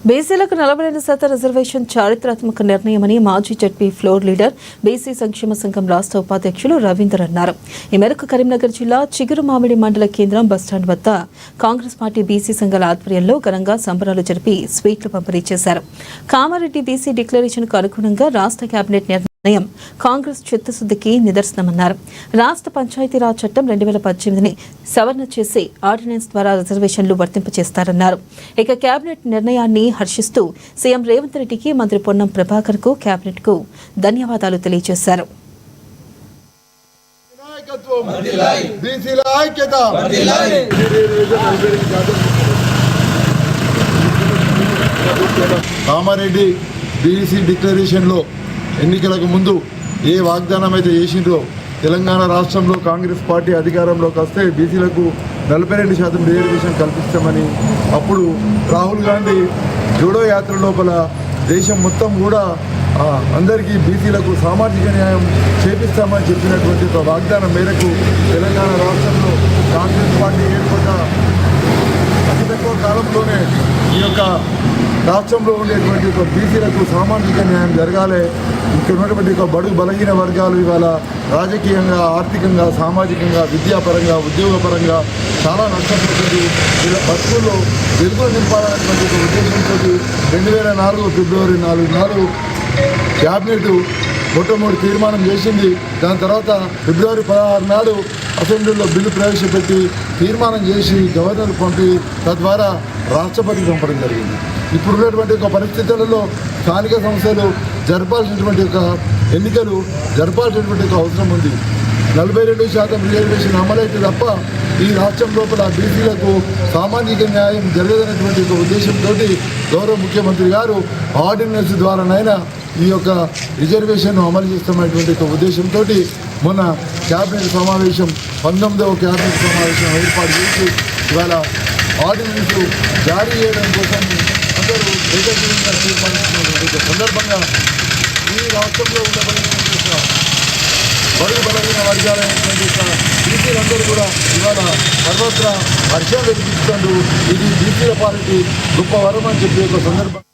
బీసీలకు 42% రిజర్వేషన్ చారిత్రాత్మక నిర్ణయమని మాజీ జడ్పీ ఫ్లోర్ లీడర్ బీసీ సంక్షేమ సంఘం రాష్ట్ర ఉపాధ్యక్షులు రవీందర్ అన్నారు. ఈ మేరకు కరీంనగర్ జిల్లా చిగురుమామిడి మండల కేంద్రం బస్టాండ్ వద్ద కాంగ్రెస్ పార్టీ బీసీ సంఘాల ఆధ్వర్యంలో ఘనంగా సంబరాలు జరిపి స్వీట్లు పంపిణీ చేశారు. కామారెడ్డి బీసీ డిక్లరేషన్కు అనుగుణంగా రాష్ట్ర కేబినెట్ నిర్ణయం కాంగ్రెస్ చిత్తశుద్ధికి నిదర్శనమన్నారు. రాష్ట్ర పంచాయతీరాజ్ చట్టం 2018ని సవరణ చేసి ఆర్డినెన్స్ ద్వారా రిజర్వేషన్లు వర్తింపచేస్తారన్నారు. ఇక కేబినెట్ నిర్ణయాన్ని హర్షిస్తూ సీఎం రేవంత్ రెడ్డికి మంత్రి పొన్నం ప్రభాకర్ కు కేబినెట్ కు ధన్యవాదాలు తెలియజేశారు. కామారెడ్డి బీసీ డిక్లరేషన్లో ఎన్నికలకు ముందు ఏ వాగ్దానం అయితే చేసిండ్రో తెలంగాణ రాష్ట్రంలో కాంగ్రెస్ పార్టీ అధికారంలోకి వస్తే బీసీలకు 42% రిజర్వేషన్ కల్పిస్తామని అప్పుడు రాహుల్ గాంధీ జోడో యాత్ర లోపల దేశం మొత్తం కూడా అందరికీ బీసీలకు సామాజిక న్యాయం చేపిస్తామని చెప్పినటువంటి ఒక వాగ్దానం మేరకు తెలంగాణ రాష్ట్రంలో కాంగ్రెస్ పార్టీ ఏర్పడ్డ అతి తక్కువ కాలంలోనే ఈ యొక్క రాష్ట్రంలో ఉండేటువంటి ఒక బీసీలకు సామాజిక న్యాయం జరగాలి. ఇక్కడ ఉన్నటువంటి ఒక బడుగు బలహీన వర్గాలు ఇవాళ రాజకీయంగా, ఆర్థికంగా, సామాజికంగా, విద్యాపరంగా, ఉద్యోగపరంగా చాలా నష్టపోతుంది. వీళ్ళ బతుకుల్లో వెలుగులు నింపాలనేటువంటి ఒక ఉద్దేశంతో 2004 ఫిబ్రవరి 4 నాడు క్యాబినెట్ మొట్టమొదటి తీర్మానం చేసింది. దాని తర్వాత ఫిబ్రవరి 16 నాడు అసెంబ్లీలో బిల్లు ప్రవేశపెట్టి తీర్మానం చేసి గవర్నర్ పంపి తద్వారా రాష్ట్రపతికి పంపడం జరిగింది. ఇప్పుడున్నటువంటి ఒక పరిస్థితులలో స్థానిక సంస్థలు జరపాల్సినటువంటి ఒక ఎన్నికలు జరపాల్సినటువంటి ఒక అవసరం ఉంది. 42% రిజర్వేషన్ అమలైతే తప్ప ఈ రాష్ట్రం లోపల బీసీలకు సామాజిక న్యాయం జరగదనేటువంటి ఒక ఉద్దేశంతో గౌరవ ముఖ్యమంత్రి గారు ఆర్డినెన్స్ ద్వారానైనా ఈ యొక్క రిజర్వేషన్ను అమలు చేస్తామనేటువంటి ఒక ఉద్దేశంతో మొన్న క్యాబినెట్ సమావేశం 19వ క్యాబినెట్ సమావేశం ఏర్పాటు చేసి ఇవాళ ఆర్డినెన్స్ జారీ చేయడం కోసం అందరూ ఏకగ్రీవంగా తీర్మానించినటువంటి సందర్భంగా ఈ రాష్ట్రంలో ఉండబడినటువంటి బడుగు బలహీన వర్గాలైనటువంటి బీసీలందరూ కూడా ఇవాళ సర్వత్రా హర్షం వెలిగిస్తుంటూ ఇది బీసీల పార్టీ గొప్ప వరం అని చెప్పి ఒక సందర్భం